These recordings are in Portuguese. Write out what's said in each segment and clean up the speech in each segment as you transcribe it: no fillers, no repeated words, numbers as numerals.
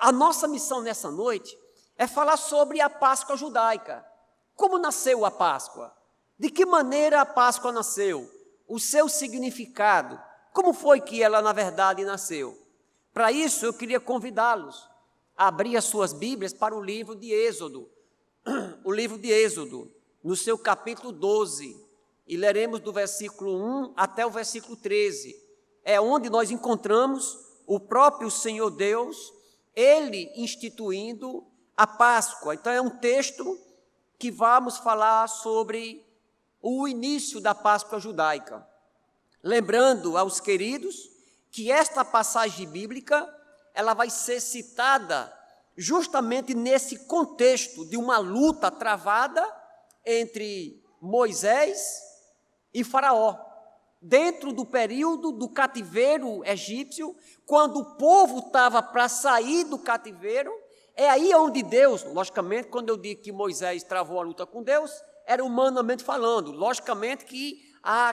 a nossa missão nessa noite é falar sobre a Páscoa judaica. Como nasceu a Páscoa? De que maneira a Páscoa nasceu? O seu significado? Como foi que ela, na verdade, nasceu? Para isso, eu queria convidá-los a abrir as suas Bíblias para o livro de Êxodo. O livro de Êxodo, no seu capítulo 12, e leremos do versículo 1 até o versículo 13. É onde nós encontramos o próprio Senhor Deus, Ele instituindo a Páscoa. Então, é um texto que vamos falar sobre o início da Páscoa judaica. Lembrando aos queridos que esta passagem bíblica, ela vai ser citada justamente nesse contexto de uma luta travada entre Moisés e Faraó. Dentro do período do cativeiro egípcio, quando o povo estava para sair do cativeiro, é aí onde Deus, logicamente, quando eu digo que Moisés travou a luta com Deus, era humanamente falando, logicamente que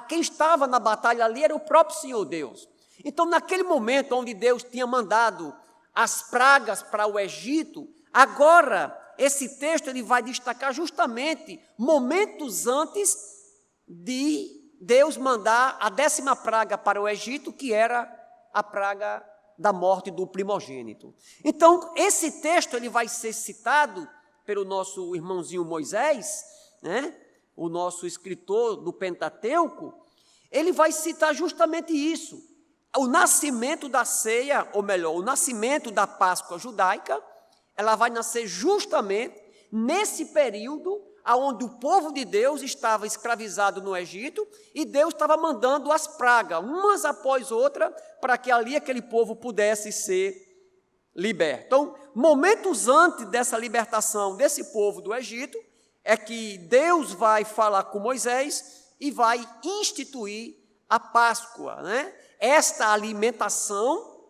quem estava na batalha ali era o próprio Senhor Deus. Então, naquele momento onde Deus tinha mandado as pragas para o Egito, agora esse texto ele vai destacar justamente momentos antes de Deus mandar a 10ª praga para o Egito, que era a praga da morte do primogênito. Então, esse texto ele vai ser citado pelo nosso irmãozinho Moisés, né? O nosso escritor do Pentateuco, ele vai citar justamente isso. O nascimento da ceia, ou melhor, o nascimento da Páscoa judaica, ela vai nascer justamente nesse período onde o povo de Deus estava escravizado no Egito e Deus estava mandando as pragas, umas após outra, para que ali aquele povo pudesse ser liberto. Então, momentos antes dessa libertação desse povo do Egito, é que Deus vai falar com Moisés e vai instituir a Páscoa, né? Esta alimentação,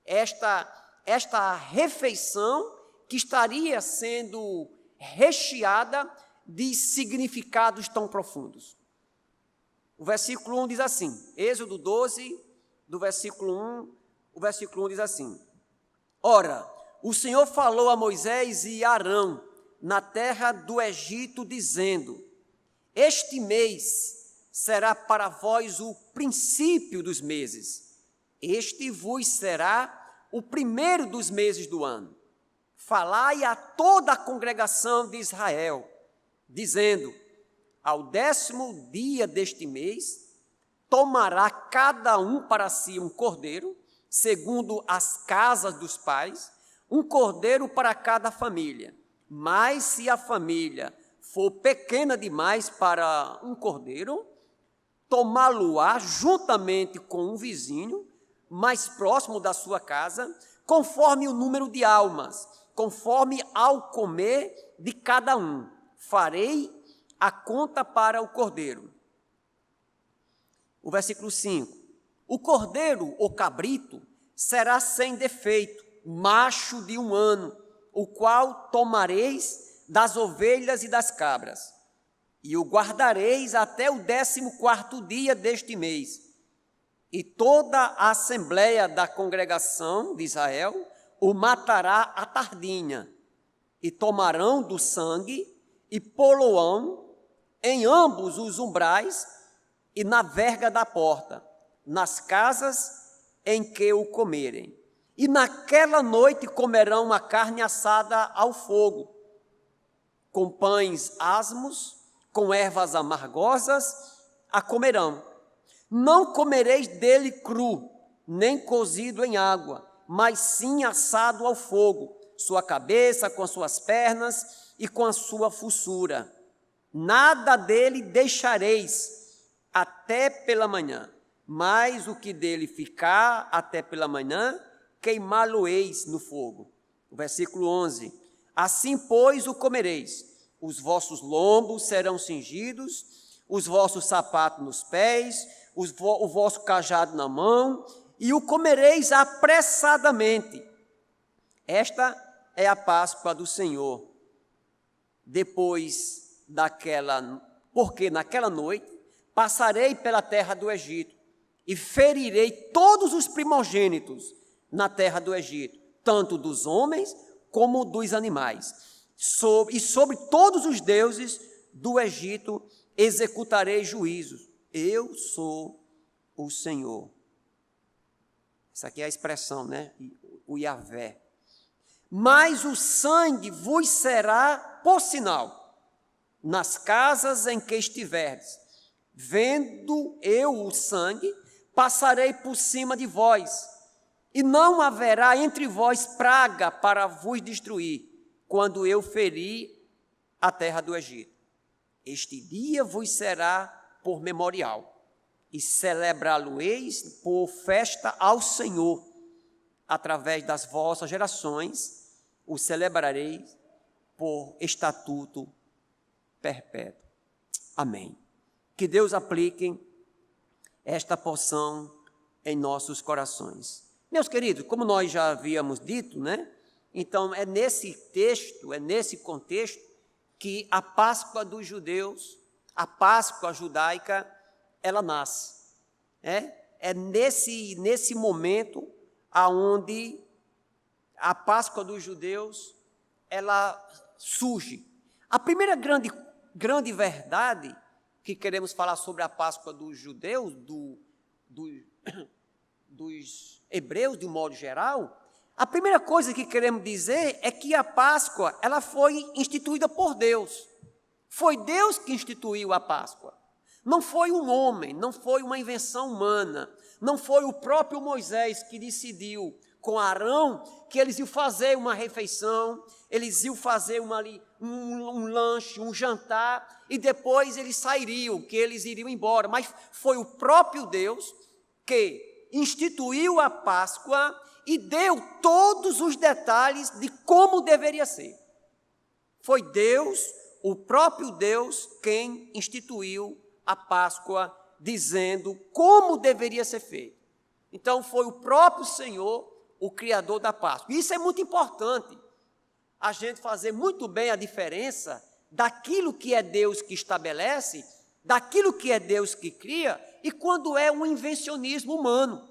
esta refeição que estaria sendo recheada de significados tão profundos. O versículo 1 diz assim, Êxodo 12, do versículo 1, o versículo 1 diz assim: Ora, o Senhor falou a Moisés e a Arão na terra do Egito, dizendo: Este mês será para vós o princípio dos meses, este vos será o primeiro dos meses do ano. Falai a toda a congregação de Israel, dizendo: Ao 10º dia deste mês, tomará cada um para si um cordeiro, segundo as casas dos pais, um cordeiro para cada família. Mas se a família for pequena demais para um cordeiro, tomá-lo-á juntamente com um vizinho, mais próximo da sua casa, conforme o número de almas, conforme ao comer de cada um. Farei a conta para o cordeiro. O versículo 5. O cordeiro ou cabrito será sem defeito, macho de 1 ano, o qual tomareis das ovelhas e das cabras, e o guardareis até o 14º dia deste mês. E toda a assembleia da congregação de Israel o matará à tardinha, e tomarão do sangue e pô-lo-ão em ambos os umbrais e na verga da porta, nas casas em que o comerem. E naquela noite comerão a carne assada ao fogo, com pães asmos, com ervas amargosas, a comerão. Não comereis dele cru, nem cozido em água, mas sim assado ao fogo, sua cabeça com as suas pernas e com a sua fuçura. Nada dele deixareis até pela manhã, mas o que dele ficar até pela manhã, queimá-lo-eis no fogo. O versículo 11. Assim, pois, o comereis. Os vossos lombos serão cingidos, os vossos sapatos nos pés, o vosso cajado na mão, e o comereis apressadamente. Esta é a Páscoa do Senhor. Porque naquela noite passarei pela terra do Egito, e ferirei todos os primogênitos na terra do Egito, tanto dos homens como dos animais. E sobre todos os deuses do Egito executarei juízos. Eu sou o Senhor. Essa aqui é a expressão, né? O Yahvé. Mas o sangue vos será por sinal nas casas em que estiverdes. Vendo eu o sangue, passarei por cima de vós, e não haverá entre vós praga para vos destruir, quando eu ferir a terra do Egito. Este dia vos será por memorial, e celebrá-lo-eis por festa ao Senhor. Através das vossas gerações, o celebrareis por estatuto perpétuo. Amém. Que Deus aplique esta porção em nossos corações. Meus queridos, como nós já havíamos dito, né? Então é nesse texto, é nesse contexto que a Páscoa dos judeus, a Páscoa judaica, ela nasce. É nesse momento aonde a Páscoa dos judeus, ela surge. A primeira grande verdade que queremos falar sobre a Páscoa dos judeus, dos hebreus, de um modo geral, a primeira coisa que queremos dizer é que a Páscoa, ela foi instituída por Deus. Foi Deus que instituiu a Páscoa. Não foi um homem, não foi uma invenção humana, não foi o próprio Moisés que decidiu com Arão que eles iam fazer uma refeição, eles iam fazer um lanche, um jantar, e depois eles sairiam, que eles iriam embora. Mas foi o próprio Deus que instituiu a Páscoa e deu todos os detalhes de como deveria ser. Foi Deus, o próprio Deus, quem instituiu a Páscoa, dizendo como deveria ser feito. Então, foi o próprio Senhor, o Criador da Páscoa. Isso é muito importante, a gente fazer muito bem a diferença daquilo que é Deus que estabelece, daquilo que é Deus que cria, e quando é um invencionismo humano.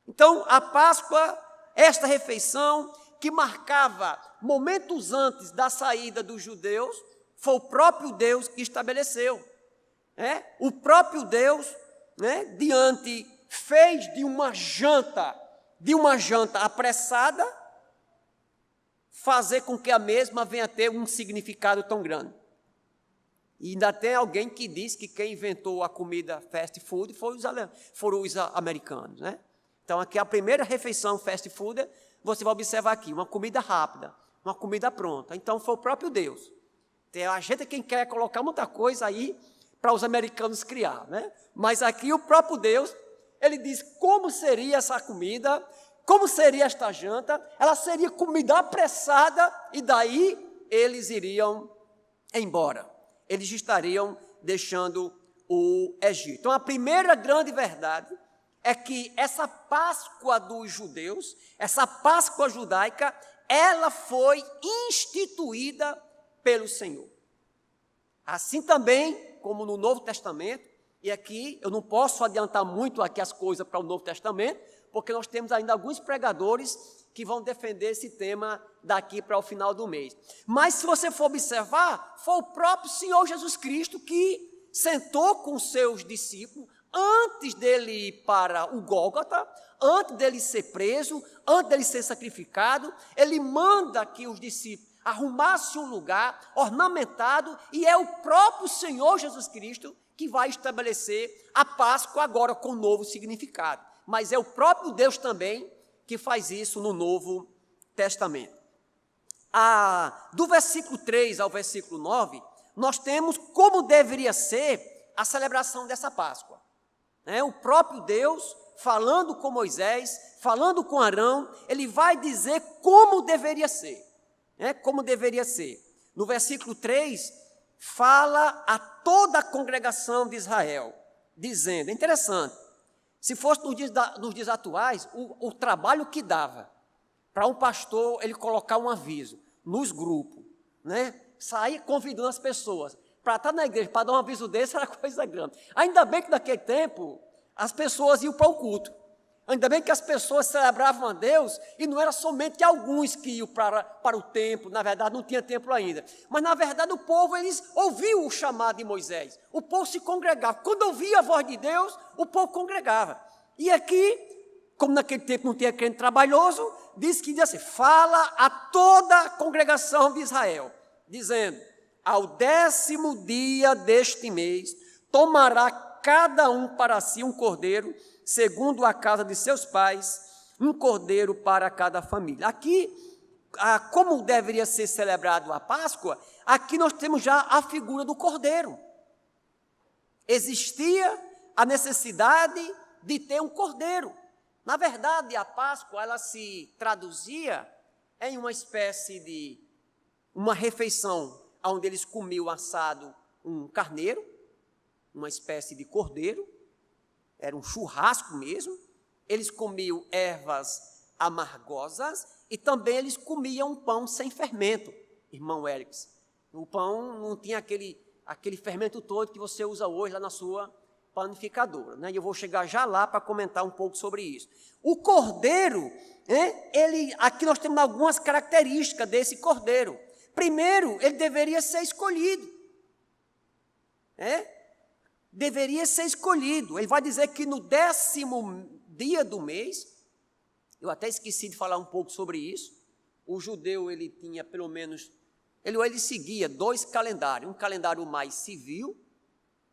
Então, a Páscoa, esta refeição, que marcava momentos antes da saída dos judeus, foi o próprio Deus que estabeleceu. O próprio Deus, fez de uma janta apressada, fazer com que a mesma venha a ter um significado tão grande. E ainda tem alguém que diz que quem inventou a comida fast food foram os americanos, né? Então, aqui a primeira refeição fast food, você vai observar aqui, uma comida rápida, uma comida pronta. Então, foi o próprio Deus. Tem a gente quem quer colocar muita coisa aí para os americanos criar, né? Mas aqui o próprio Deus, ele diz como seria essa comida, como seria esta janta. Ela seria comida apressada e daí eles iriam embora. Eles estariam deixando o Egito. Então, a primeira grande verdade é que essa Páscoa dos judeus, essa Páscoa judaica, ela foi instituída pelo Senhor. Assim também, como no Novo Testamento, e aqui eu não posso adiantar muito aqui as coisas para o Novo Testamento, porque nós temos ainda alguns pregadores que vão defender esse tema daqui para o final do mês. Mas se você for observar, foi o próprio Senhor Jesus Cristo que sentou com seus discípulos, antes dele ir para o Gólgota, antes dele ser preso, antes dele ser sacrificado, ele manda que os discípulos arrumassem um lugar ornamentado, e é o próprio Senhor Jesus Cristo que vai estabelecer a Páscoa agora com um novo significado. Mas é o próprio Deus também que faz isso no Novo Testamento. Do versículo 3 ao versículo 9, nós temos como deveria ser a celebração dessa Páscoa. O próprio Deus, falando com Moisés, falando com Arão, ele vai dizer como deveria ser. Como deveria ser. No versículo 3, fala a toda a congregação de Israel, dizendo, é interessante, se fosse nos dias atuais, o trabalho que dava para um pastor ele colocar um aviso nos grupos, sair convidando as pessoas para estar na igreja, para dar um aviso desse, era coisa grande. Ainda bem que naquele tempo as pessoas iam para o culto. Ainda bem que as pessoas celebravam a Deus, e não era somente alguns que iam para o templo, na verdade não tinha templo ainda, mas na verdade o povo, eles ouviam o chamado de Moisés, o povo se congregava, quando ouvia a voz de Deus, o povo congregava, e aqui, como naquele tempo não tinha crente trabalhoso, diz assim, fala a toda a congregação de Israel, dizendo, ao 10º dia deste mês, tomará cada um para si um cordeiro, segundo a casa de seus pais, um cordeiro para cada família. Aqui, como deveria ser celebrado a Páscoa, aqui nós temos já a figura do cordeiro. Existia a necessidade de ter um cordeiro. Na verdade, a Páscoa, ela se traduzia em uma espécie de uma refeição, onde eles comiam assado um carneiro, uma espécie de cordeiro, era um churrasco mesmo, eles comiam ervas amargosas e também eles comiam pão sem fermento, irmão Érix. O pão não tinha aquele fermento todo que você usa hoje lá na sua panificadora, né? E eu vou chegar já lá para comentar um pouco sobre isso. O cordeiro, aqui nós temos algumas características desse cordeiro. Primeiro, ele deveria ser escolhido, deveria ser escolhido. Ele vai dizer que no 10º dia do mês, eu até esqueci de falar um pouco sobre isso, o judeu, ele tinha pelo menos, ele seguia 2 calendários, um calendário mais civil,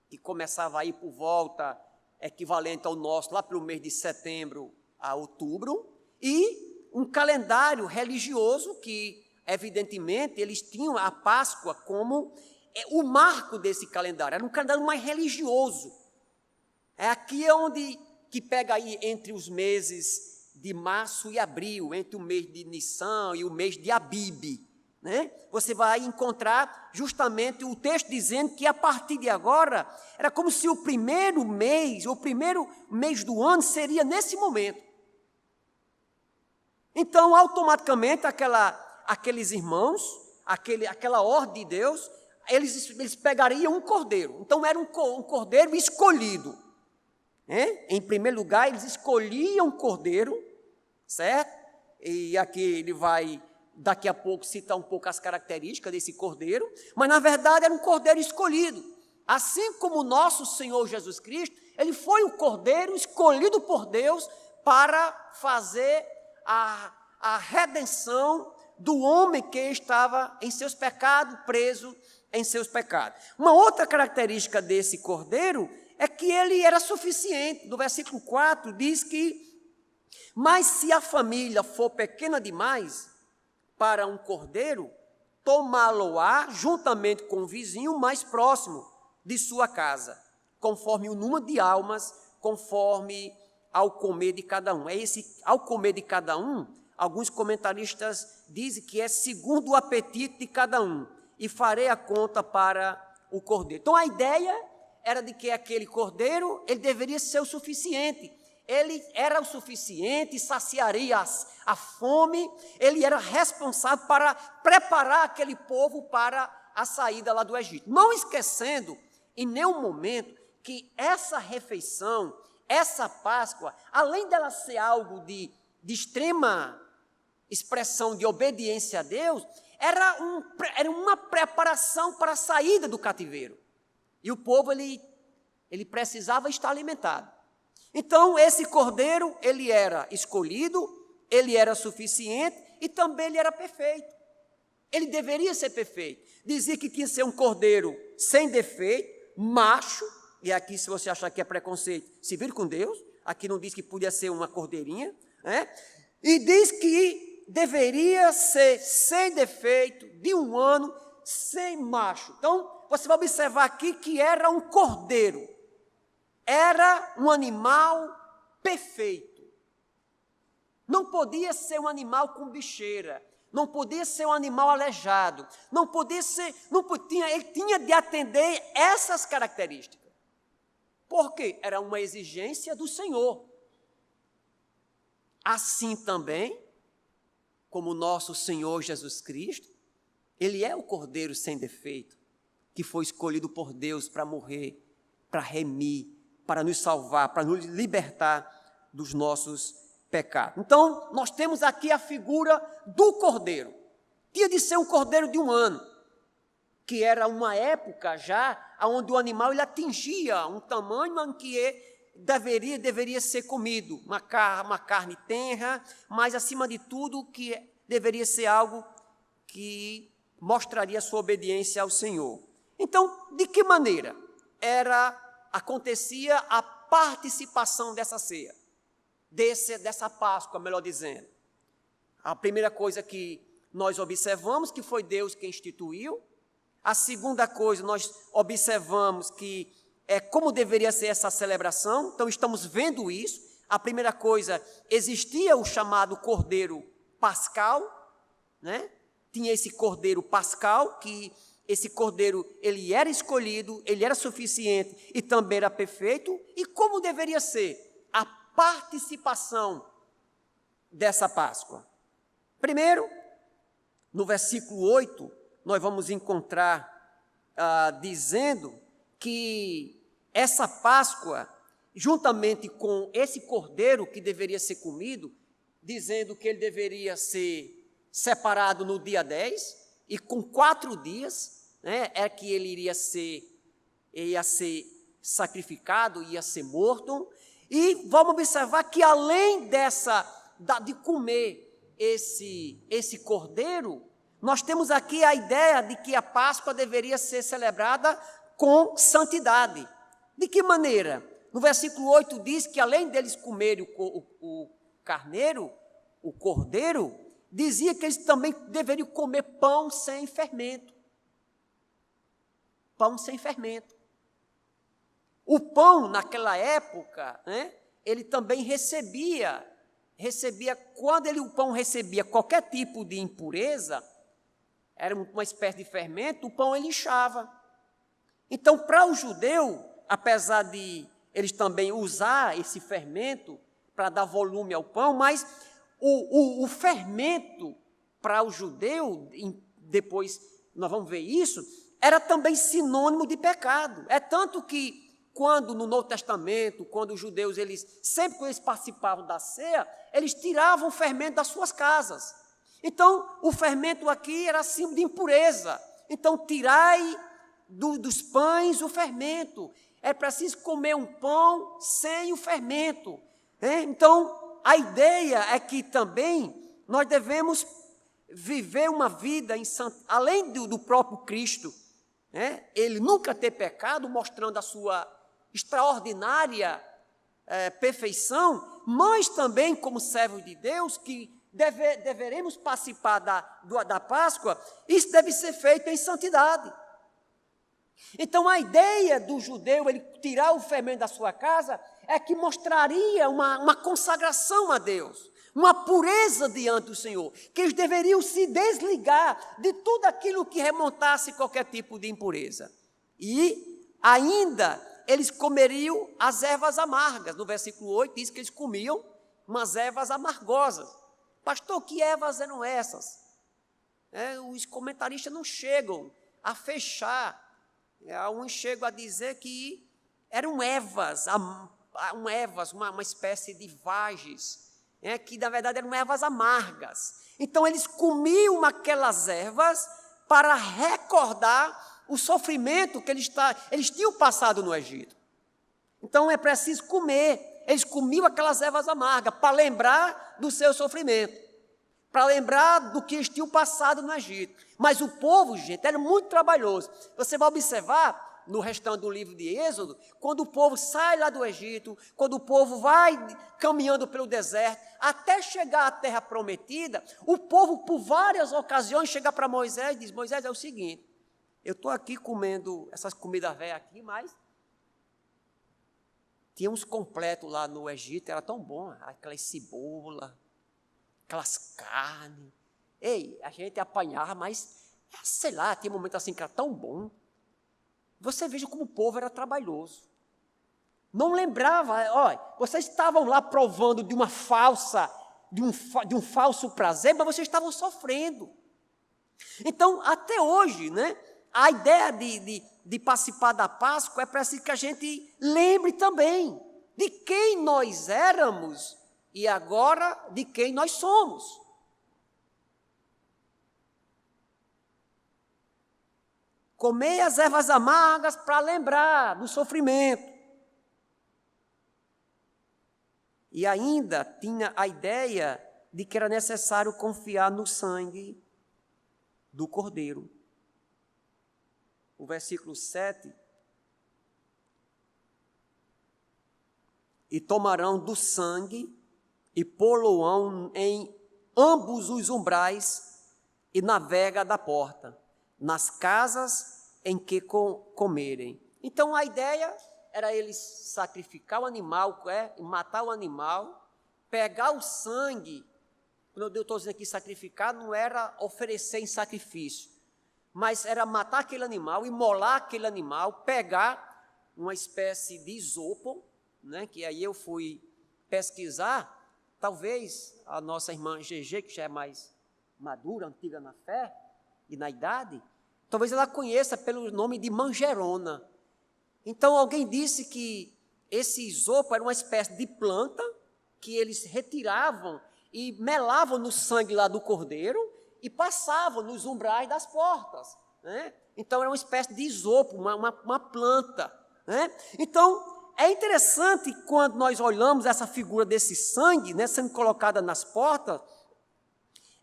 que começava aí por volta, equivalente ao nosso, lá pelo mês de setembro a outubro, e um calendário religioso que, evidentemente, eles tinham a Páscoa como o marco desse calendário, era um calendário mais religioso. Aqui é onde que pega aí entre os meses de março e abril, entre o mês de Nissan e o mês de Abib, né? Você vai encontrar justamente o texto dizendo que a partir de agora, era como se o primeiro mês do ano seria nesse momento. Então, automaticamente, aqueles irmãos, aquela ordem de Deus, eles pegariam um cordeiro. Então, era um cordeiro escolhido. Em primeiro lugar, eles escolhiam um cordeiro, certo? E aqui ele vai, daqui a pouco, citar um pouco as características desse cordeiro, mas, na verdade, era um cordeiro escolhido. Assim como o nosso Senhor Jesus Cristo, ele foi o cordeiro escolhido por Deus para fazer a redenção do homem que estava em seus pecados, preso em seus pecados. Uma outra característica desse cordeiro é que ele era suficiente. No versículo 4 diz que, mas se a família for pequena demais para um cordeiro, tomá-lo-á juntamente com o vizinho mais próximo de sua casa, conforme o número de almas, conforme ao comer de cada um. Ao comer de cada um, alguns comentaristas dizem que é segundo o apetite de cada um, e farei a conta para o cordeiro. Então, a ideia era de que aquele cordeiro, ele deveria ser o suficiente. Ele era o suficiente, saciaria a fome, ele era responsável para preparar aquele povo para a saída lá do Egito. Não esquecendo, em nenhum momento, que essa refeição, essa Páscoa, além dela ser algo de extrema expressão de obediência a Deus, era uma preparação para a saída do cativeiro. E o povo, ele precisava estar alimentado. Então, esse cordeiro, ele era escolhido, ele era suficiente e também ele era perfeito. Ele deveria ser perfeito. Dizia que tinha que ser um cordeiro sem defeito, macho, e aqui, se você achar que é preconceito, se vire com Deus. Aqui não diz que podia ser uma cordeirinha, né? E diz que deveria ser sem defeito, de 1 ano, sem macho. Então, você vai observar aqui que era um cordeiro. Era um animal perfeito. Não podia ser um animal com bicheira. Não podia ser um animal aleijado. Ele tinha de atender essas características. Por quê? Era uma exigência do Senhor. Assim também, como o nosso Senhor Jesus Cristo, ele é o cordeiro sem defeito, que foi escolhido por Deus para morrer, para remir, para nos salvar, para nos libertar dos nossos pecados. Então, nós temos aqui a figura do cordeiro. Tinha de ser um cordeiro de 1 ano, que era uma época já onde o animal ele atingia um tamanho em que deveria ser comido, uma carne tenra, mas, acima de tudo, que deveria ser algo que mostraria sua obediência ao Senhor. Então, de que maneira acontecia a participação dessa ceia, dessa Páscoa, melhor dizendo? A primeira coisa que nós observamos que foi Deus quem instituiu. A segunda coisa, nós observamos que como deveria ser essa celebração. Então, estamos vendo isso. A primeira coisa, existia o chamado Cordeiro Pascal, né? Tinha esse Cordeiro Pascal, que esse Cordeiro, ele era escolhido, ele era suficiente e também era perfeito. E como deveria ser a participação dessa Páscoa? Primeiro, no versículo 8, nós vamos encontrar dizendo que essa Páscoa, juntamente com esse cordeiro que deveria ser comido, dizendo que ele deveria ser separado no dia 10, e com 4 dias, né, que ele ia ser sacrificado, ia ser morto. E vamos observar que além de comer esse cordeiro, nós temos aqui a ideia de que a Páscoa deveria ser celebrada com santidade. De que maneira? No versículo 8 diz que além deles comerem o carneiro, o cordeiro, dizia que eles também deveriam comer pão sem fermento. Pão sem fermento. O pão, naquela época, né, ele também recebia, quando o pão recebia qualquer tipo de impureza, era uma espécie de fermento, o pão ele inchava. Então, para o judeu, apesar de eles também usar esse fermento para dar volume ao pão, mas o fermento para o judeu, depois nós vamos ver isso, era também sinônimo de pecado. É tanto que quando no Novo Testamento, quando os judeus, sempre que eles participavam da ceia, eles tiravam o fermento das suas casas. Então, o fermento aqui era símbolo de impureza. Então, tirai dos pães o fermento. É preciso comer um pão sem o fermento. Então, a ideia é que também nós devemos viver uma vida além do próprio Cristo, ele nunca ter pecado, mostrando a sua extraordinária perfeição. Nós também, como servos de Deus, que deveremos participar da Páscoa, isso deve ser feito em santidade. Então, a ideia do judeu, ele tirar o fermento da sua casa, é que mostraria uma consagração a Deus, uma pureza diante do Senhor, que eles deveriam se desligar de tudo aquilo que remontasse qualquer tipo de impureza. E ainda eles comeriam as ervas amargas. No versículo 8 diz que eles comiam umas ervas amargosas. Pastor, que ervas eram essas? Os comentaristas não chegam a fechar. Uns chegam a dizer que eram ervas, uma espécie de vagens, que na verdade eram ervas amargas. Então eles comiam aquelas ervas para recordar o sofrimento que eles tinham passado no Egito. Então é preciso comer. Eles comiam aquelas ervas amargas para lembrar do seu sofrimento, para lembrar do que eles tinham passado no Egito. Mas o povo, gente, era muito trabalhoso. Você vai observar no restante do livro de Êxodo, quando o povo sai lá do Egito, quando o povo vai caminhando pelo deserto, até chegar à terra prometida, o povo, por várias ocasiões, chega para Moisés e diz: Moisés, é o seguinte, eu estou aqui comendo essas comidas velhas aqui, mas tinha uns completos lá no Egito, era tão bom, aquelas cebolas, aquelas carnes. Ei, a gente apanhava, mas, sei lá, tinha um momento assim que era tão bom. Você veja como o povo era trabalhoso. Não lembrava, olha, vocês estavam lá provando de um falso prazer, mas vocês estavam sofrendo. Então, até hoje, né, a ideia de participar da Páscoa é preciso que a gente lembre também de quem nós éramos e agora de quem nós somos. Comei as ervas amargas para lembrar do sofrimento. E ainda tinha a ideia de que era necessário confiar no sangue do Cordeiro. O versículo 7. E tomarão do sangue e pô-lo-ão em ambos os umbrais e na vega da porta, nas casas em que comerem. Então a ideia era eles sacrificar o animal, matar o animal, pegar o sangue. Quando eu estou dizendo aqui sacrificar, não era oferecer em sacrifício, mas era matar aquele animal, imolar aquele animal, pegar uma espécie de isopo, né, que aí eu fui pesquisar. Talvez a nossa irmã GG, que já é mais madura, antiga na fé e na idade, talvez ela conheça pelo nome de manjerona. Então alguém disse que esse isopo era uma espécie de planta que eles retiravam e melavam no sangue lá do cordeiro e passavam nos umbrais das portas, né? Então era uma espécie de isopo, uma planta, né? Então é interessante quando nós olhamos essa figura desse sangue, né, sendo colocada nas portas,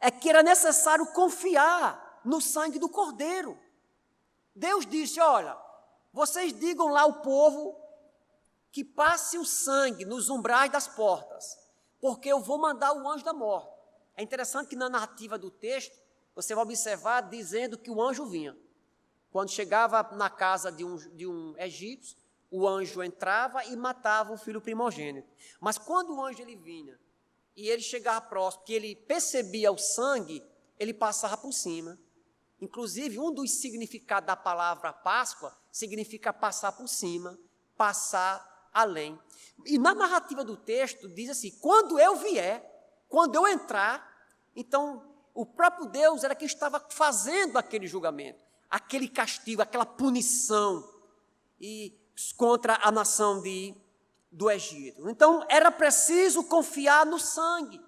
é que era necessário confiar no sangue do Cordeiro. Deus disse, olha, vocês digam lá ao povo que passe o sangue nos umbrais das portas, porque eu vou mandar o anjo da morte. É interessante que na narrativa do texto, você vai observar dizendo que o anjo vinha. Quando chegava na casa de um egípcio, o anjo entrava e matava o filho primogênito. Mas quando o anjo ele vinha e ele chegava próximo, que ele percebia o sangue, ele passava por cima. Inclusive, um dos significados da palavra Páscoa significa passar por cima, passar além. E na narrativa do texto diz assim, quando eu vier, quando eu entrar, então o próprio Deus era quem estava fazendo aquele julgamento, aquele castigo, aquela punição contra a nação do Egito. Então, era preciso confiar no sangue.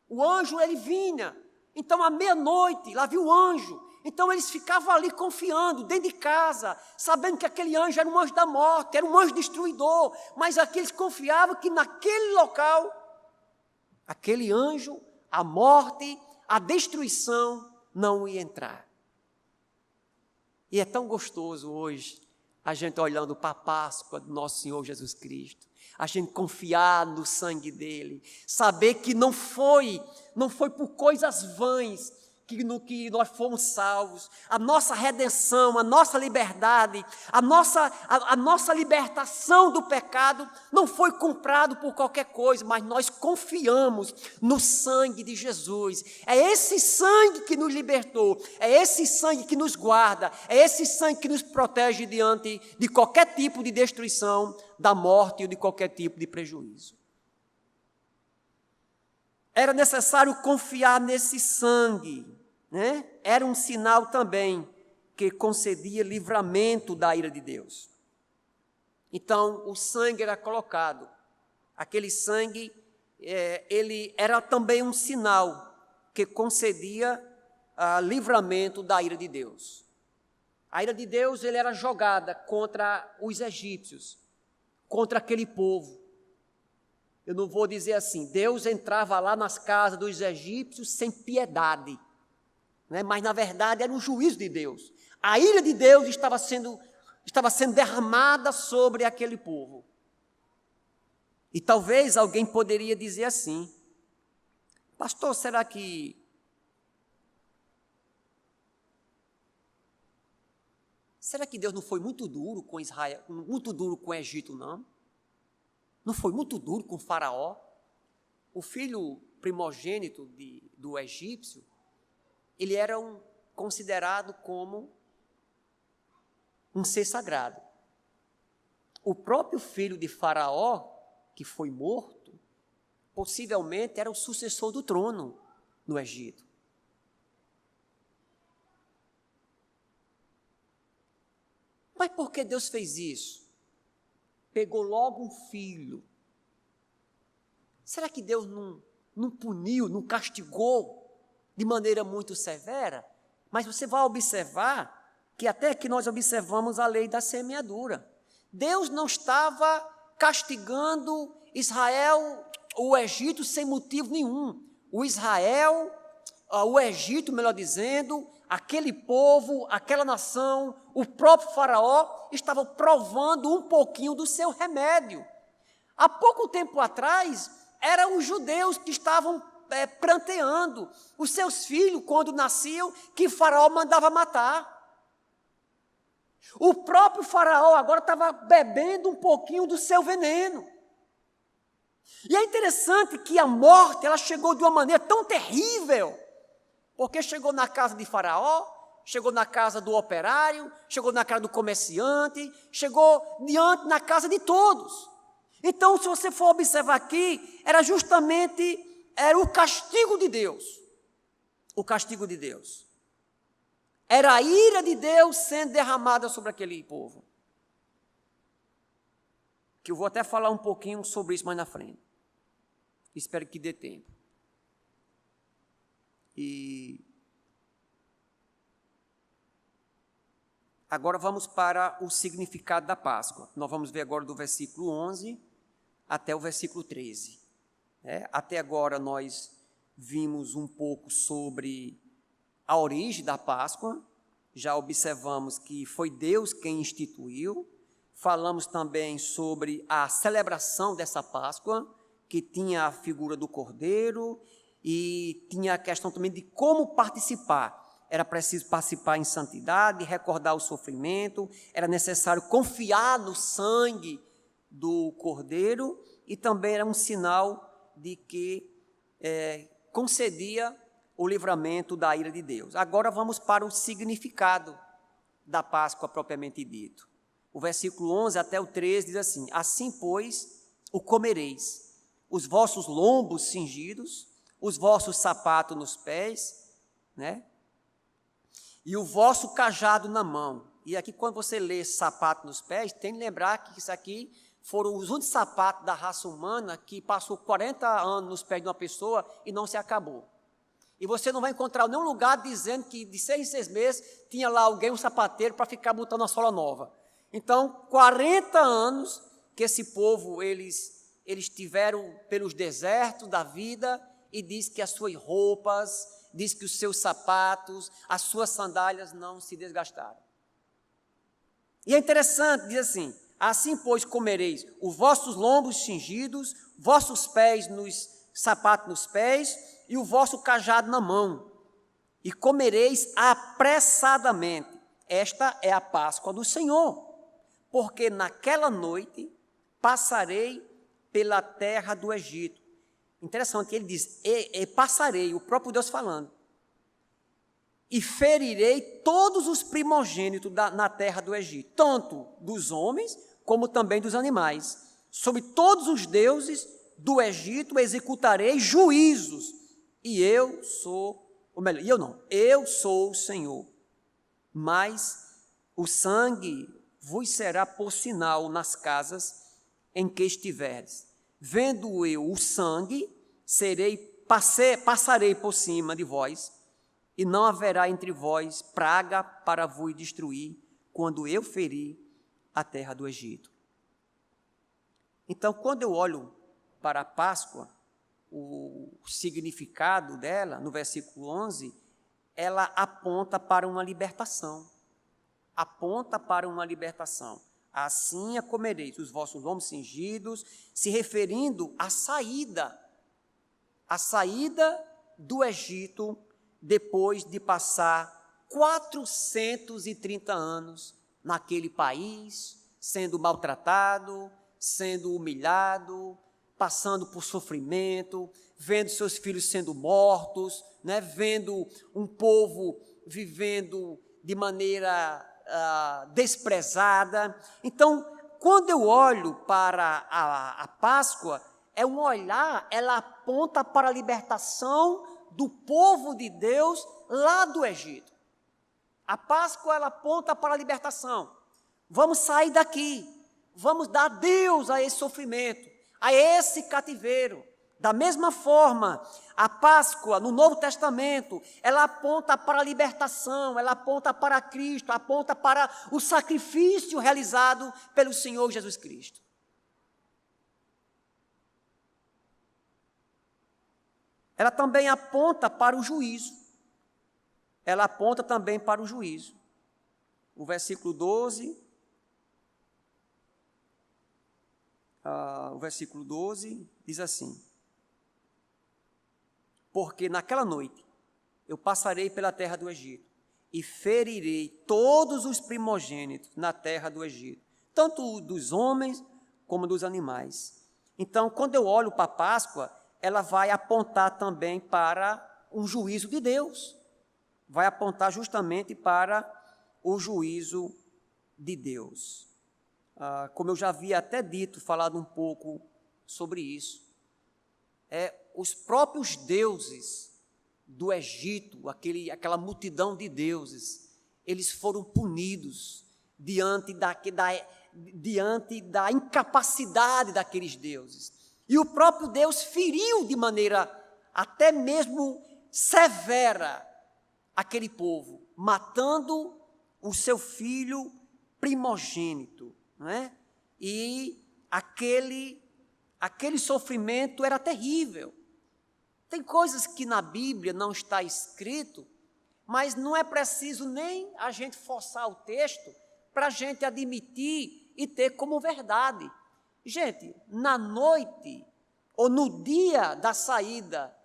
O anjo, ele vinha. Então, à meia-noite, lá viu o anjo. Então, eles ficavam ali confiando, dentro de casa, sabendo que aquele anjo era um anjo da morte, era um anjo destruidor. Mas aqui eles confiavam que naquele local, aquele anjo, a morte, a destruição não ia entrar. E é tão gostoso hoje, a gente olhando para a Páscoa do nosso Senhor Jesus Cristo, a gente confiar no sangue dele, saber que não foi por coisas vãs que nós fomos salvos, a nossa redenção, a nossa liberdade, a nossa libertação do pecado não foi comprado por qualquer coisa, mas nós confiamos no sangue de Jesus. É esse sangue que nos libertou, é esse sangue que nos guarda, é esse sangue que nos protege diante de qualquer tipo de destruição, da morte ou de qualquer tipo de prejuízo. Era necessário confiar nesse sangue, né? Era um sinal também que concedia livramento da ira de Deus. Então, o sangue era colocado. Aquele sangue, ele era também um sinal que concedia livramento da ira de Deus. A ira de Deus ele era jogada contra os egípcios, contra aquele povo. Eu não vou dizer assim, Deus entrava lá nas casas dos egípcios sem piedade, né? Mas na verdade era um juízo de Deus. A ira de Deus estava sendo derramada sobre aquele povo. E talvez alguém poderia dizer assim, pastor, será que Deus não foi muito duro com Israel, muito duro com o Egito, não? Não foi muito duro com o faraó? O filho primogênito do egípcio, ele era considerado como um ser sagrado. O próprio filho de faraó, que foi morto, possivelmente era o sucessor do trono no Egito. Mas por que Deus fez isso? pegou logo um filho. Será que Deus não puniu, não castigou de maneira muito severa? Mas você vai observar que até que nós observamos a lei da semeadura. Deus não estava castigando Israel, o Egito, sem motivo nenhum. O Egito, melhor dizendo, aquele povo, aquela nação, o próprio faraó, estavam provando um pouquinho do seu remédio. Há pouco tempo atrás, eram os judeus que estavam pranteando os seus filhos, quando nasciam, que faraó mandava matar. O próprio faraó agora estava bebendo um pouquinho do seu veneno. E é interessante que a morte, ela chegou de uma maneira tão terrível, porque chegou na casa de faraó, chegou na casa do operário, chegou na casa do comerciante, chegou na casa de todos. Então, se você for observar aqui, era o castigo de Deus. O castigo de Deus. Era a ira de Deus sendo derramada sobre aquele povo. Que eu vou até falar um pouquinho sobre isso mais na frente. Espero que dê tempo. E agora vamos para o significado da Páscoa. Nós vamos ver agora do versículo 11 até o versículo 13. Até agora nós vimos um pouco sobre a origem da Páscoa, já observamos que foi Deus quem instituiu, falamos também sobre a celebração dessa Páscoa, que tinha a figura do Cordeiro e tinha a questão também de como participar. Era preciso participar em santidade, recordar o sofrimento, era necessário confiar no sangue do Cordeiro e também era um sinal de que concedia o livramento da ira de Deus. Agora vamos para o significado da Páscoa propriamente dito. O versículo 11 até o 13 diz assim: assim, pois, o comereis, os vossos lombos cingidos, os vossos sapatos nos pés, e o vosso cajado na mão. E aqui, quando você lê sapato nos pés, tem que lembrar que isso aqui foram os únicos sapatos da raça humana que passou 40 anos nos pés de uma pessoa e não se acabou. E você não vai encontrar nenhum lugar dizendo que de 6 em 6 meses tinha lá alguém, um sapateiro, para ficar botando uma sola nova. Então, 40 anos que esse povo, eles tiveram pelos desertos da vida, e diz que as suas roupas, diz que os seus sapatos, as suas sandálias não se desgastaram. E é interessante, diz assim: assim, pois, comereis os vossos lombos cingidos, vossos pés sapatos nos pés, e o vosso cajado na mão, e comereis apressadamente. Esta é a Páscoa do Senhor, porque naquela noite passarei pela terra do Egito. Interessante, ele diz, passarei, o próprio Deus falando, e ferirei todos os primogênitos na terra do Egito, tanto dos homens como também dos animais. Sobre todos os deuses do Egito executarei juízos, e eu sou o Senhor. Mas o sangue vos será por sinal nas casas em que estiveres. Vendo eu o sangue, passarei por cima de vós, e não haverá entre vós praga para vos destruir, quando eu ferir a terra do Egito. Então, quando eu olho para a Páscoa, o significado dela, no versículo 11, ela aponta para uma libertação. Aponta para uma libertação. Assim a comereis os vossos lombos cingidos, se referindo à saída do Egito, depois de passar 430 anos naquele país, sendo maltratado, sendo humilhado, passando por sofrimento, vendo seus filhos sendo mortos, vendo um povo vivendo de maneira desprezada. Então, quando eu olho para a Páscoa, é um olhar, ela aponta para a libertação do povo de Deus lá do Egito. A Páscoa, ela aponta para a libertação. Vamos sair daqui. Vamos dar adeus a esse sofrimento, a esse cativeiro. Da mesma forma, a Páscoa no Novo Testamento, ela aponta para a libertação, ela aponta para Cristo, aponta para o sacrifício realizado pelo Senhor Jesus Cristo. Ela também aponta para o juízo. Ela aponta também para o juízo. O versículo 12, diz assim: porque naquela noite eu passarei pela terra do Egito e ferirei todos os primogênitos na terra do Egito, tanto dos homens como dos animais. Então, quando eu olho para a Páscoa, ela vai apontar também para um juízo de Deus. Vai apontar justamente para o juízo de Deus. Como eu já havia até dito, falado um pouco sobre isso, os próprios deuses do Egito, aquela multidão de deuses, eles foram punidos diante da incapacidade daqueles deuses. E o próprio Deus feriu de maneira até mesmo severa aquele povo, matando o seu filho primogênito, não é? E aquele sofrimento era terrível. Tem coisas que na Bíblia não está escrito, mas não é preciso nem a gente forçar o texto para a gente admitir e ter como verdade. Gente, na noite ou no dia da saída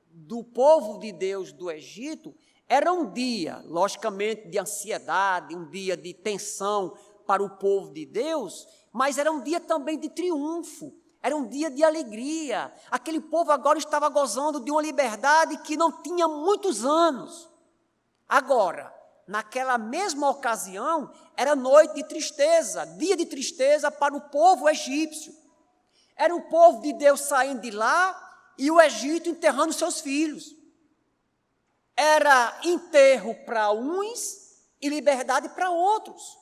do povo de Deus do Egito, era um dia, logicamente, de ansiedade, um dia de tensão para o povo de Deus, mas era um dia também de triunfo, era um dia de alegria. Aquele povo agora estava gozando de uma liberdade que não tinha muitos anos. Agora, naquela mesma ocasião, era noite de tristeza, dia de tristeza para o povo egípcio. Era o povo de Deus saindo de lá e o Egito enterrando seus filhos. Era enterro para uns e liberdade para outros.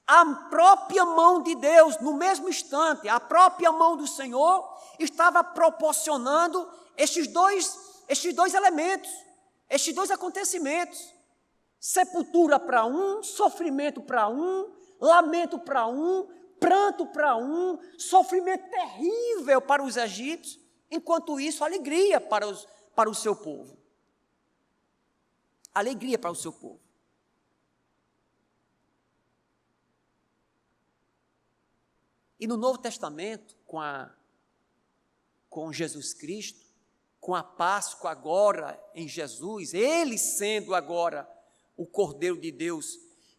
A própria mão de Deus, no mesmo instante, a própria mão do Senhor estava proporcionando estes dois elementos, estes dois acontecimentos. Sepultura para um, sofrimento para um, lamento para um, pranto para um, sofrimento terrível para os egípcios, enquanto isso, alegria para o seu povo. Alegria para o seu povo. E no Novo Testamento, com Jesus Cristo, com a Páscoa agora em Jesus, Ele sendo agora o Cordeiro de Deus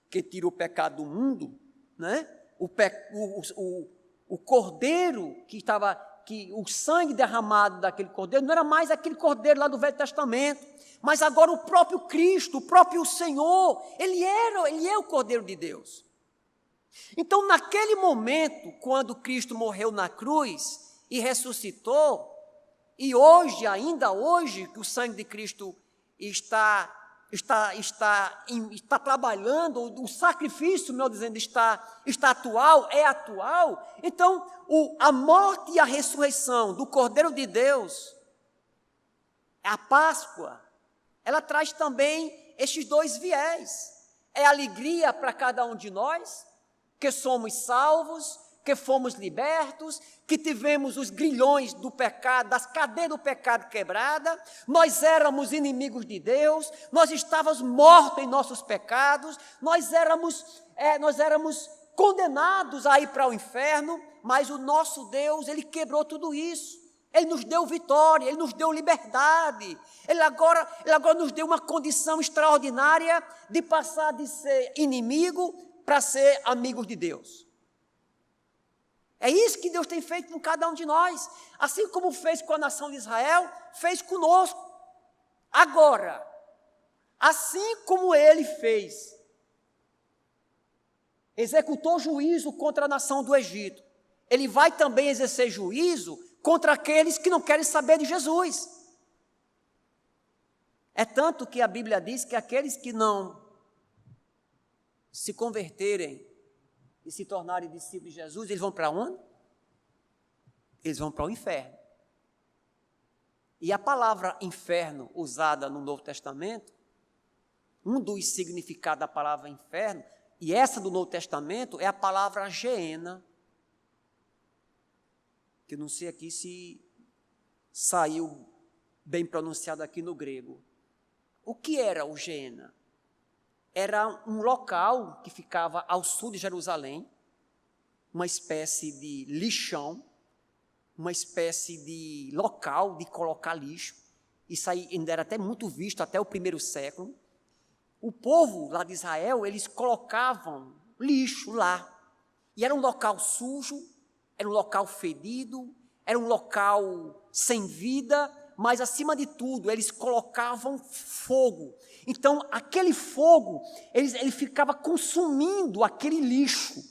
que tira o pecado do mundo, né? O Cordeiro que o sangue derramado daquele Cordeiro não era mais aquele Cordeiro lá do Velho Testamento, mas agora o próprio Cristo, o próprio Senhor, Ele é o Cordeiro de Deus. Então, naquele momento, quando Cristo morreu na cruz e ressuscitou, e hoje, ainda hoje, que o sangue de Cristo está trabalhando, o sacrifício, melhor dizendo, está atual, é atual. Então, a morte e a ressurreição do Cordeiro de Deus, a Páscoa, ela traz também estes dois viés. É alegria para cada um de nós, que somos salvos, que fomos libertos, que tivemos os grilhões do pecado, das cadeias do pecado quebrada, nós éramos inimigos de Deus, nós estávamos mortos em nossos pecados, nós éramos condenados a ir para o inferno, mas o nosso Deus, Ele quebrou tudo isso. Ele nos deu vitória, Ele nos deu liberdade, Ele agora nos deu uma condição extraordinária de passar de ser inimigo para ser amigos de Deus. É isso que Deus tem feito com cada um de nós, assim como fez com a nação de Israel, fez conosco. Agora, assim como Ele fez, executou juízo contra a nação do Egito, Ele vai também exercer juízo contra aqueles que não querem saber de Jesus. É tanto que a Bíblia diz que aqueles que não se converterem e se tornarem discípulos de Jesus, eles vão para onde? Eles vão para o inferno. E a palavra inferno, usada no Novo Testamento, um dos significados da palavra inferno, e essa do Novo Testamento, é a palavra Geena, que eu não sei aqui se saiu bem pronunciado aqui no grego. O que era o Geena? Era um local que ficava ao sul de Jerusalém, uma espécie de lixão, uma espécie de local de colocar lixo. Isso aí ainda era até muito visto até o 1º século. O povo lá de Israel, eles colocavam lixo lá. E era um local sujo, era um local fedido, era um local sem vida, mas, acima de tudo, eles colocavam fogo. Então, aquele fogo, ele ficava consumindo aquele lixo.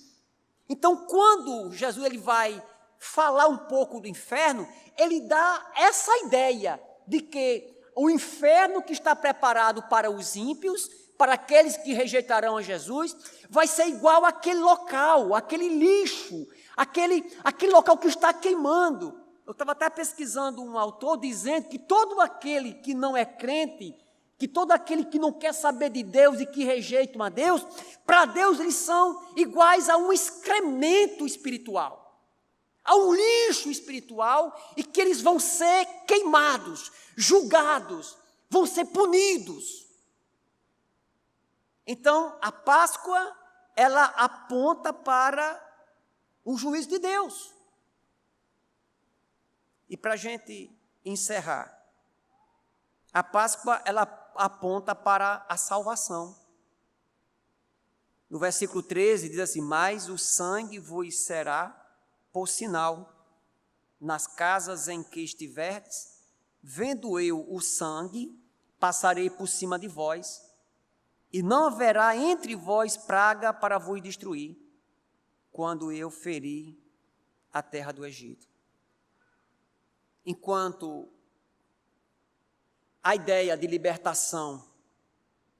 Então, quando Jesus ele vai falar um pouco do inferno, ele dá essa ideia de que o inferno que está preparado para os ímpios, para aqueles que rejeitarão a Jesus, vai ser igual àquele local, aquele lixo, aquele local que está queimando. Eu estava até pesquisando um autor dizendo que todo aquele que não é crente, que todo aquele que não quer saber de Deus e que rejeitam a Deus, para Deus eles são iguais a um excremento espiritual, a um lixo espiritual, e que eles vão ser queimados, julgados, vão ser punidos. Então, a Páscoa, ela aponta para o juízo de Deus. E para a gente encerrar, a Páscoa, ela aponta para a salvação. No versículo 13 diz assim: mas o sangue vos será por sinal nas casas em que estiverdes, vendo eu o sangue, passarei por cima de vós, e não haverá entre vós praga para vos destruir, quando eu ferir a terra do Egito. Enquanto a ideia de libertação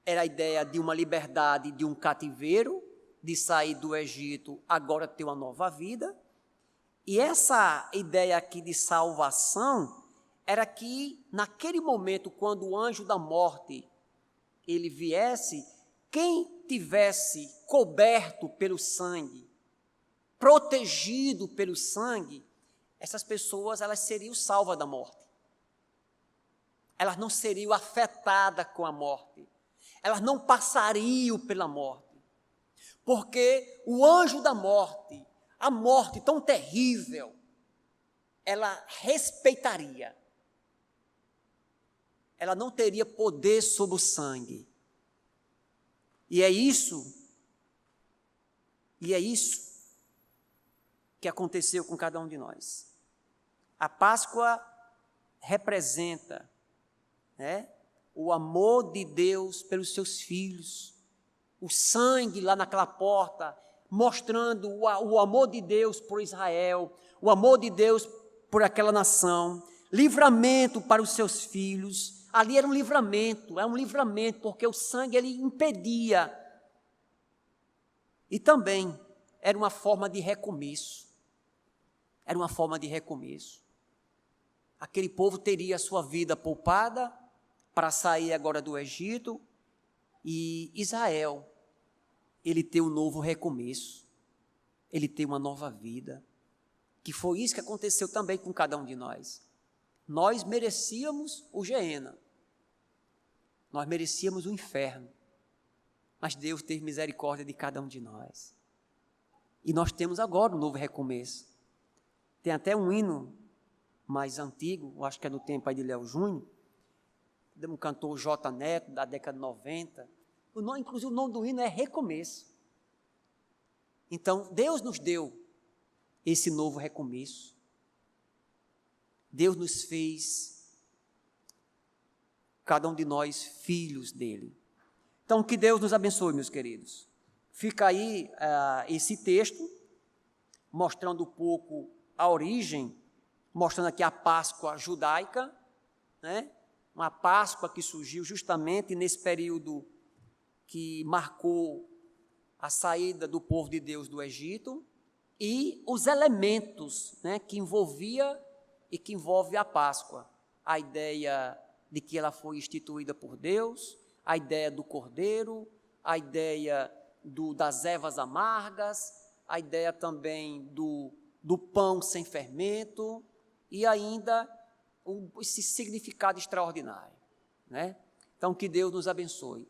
era a ideia de uma liberdade, de um cativeiro, de sair do Egito, agora ter uma nova vida, e essa ideia aqui de salvação era que, naquele momento, quando o anjo da morte ele viesse, quem tivesse coberto pelo sangue, protegido pelo sangue, essas pessoas elas seriam salvas da morte. Elas não seriam afetadas com a morte. Elas não passariam pela morte. Porque o anjo da morte, a morte tão terrível, ela respeitaria. Ela não teria poder sobre o sangue. E é isso que aconteceu com cada um de nós. A Páscoa representa, o amor de Deus pelos seus filhos, o sangue lá naquela porta, mostrando o amor de Deus por Israel, o amor de Deus por aquela nação, livramento para os seus filhos. Ali era um livramento, porque o sangue ele impedia. E também era uma forma de recomeço. Aquele povo teria a sua vida poupada para sair agora do Egito, e Israel, ele tem um novo recomeço, ele tem uma nova vida, que foi isso que aconteceu também com cada um de nós. Nós merecíamos o Geena, nós merecíamos o inferno, mas Deus teve misericórdia de cada um de nós. E nós temos agora um novo recomeço. Tem até um hino mais antigo, eu acho que é do tempo aí de Léo Júnior, de um cantor J. Neto, da década de 90. Inclusive o nome do hino é Recomeço. Então, Deus nos deu esse novo recomeço. Deus nos fez, cada um de nós, filhos dele. Então, que Deus nos abençoe, meus queridos. Fica aí esse texto, mostrando um pouco a origem, mostrando aqui a Páscoa judaica, uma Páscoa que surgiu justamente nesse período que marcou a saída do povo de Deus do Egito e os elementos, né, que envolvia e que envolve a Páscoa. A ideia de que ela foi instituída por Deus, a ideia do cordeiro, a ideia das ervas amargas, a ideia também do pão sem fermento e ainda esse significado extraordinário, né? Então, que Deus nos abençoe.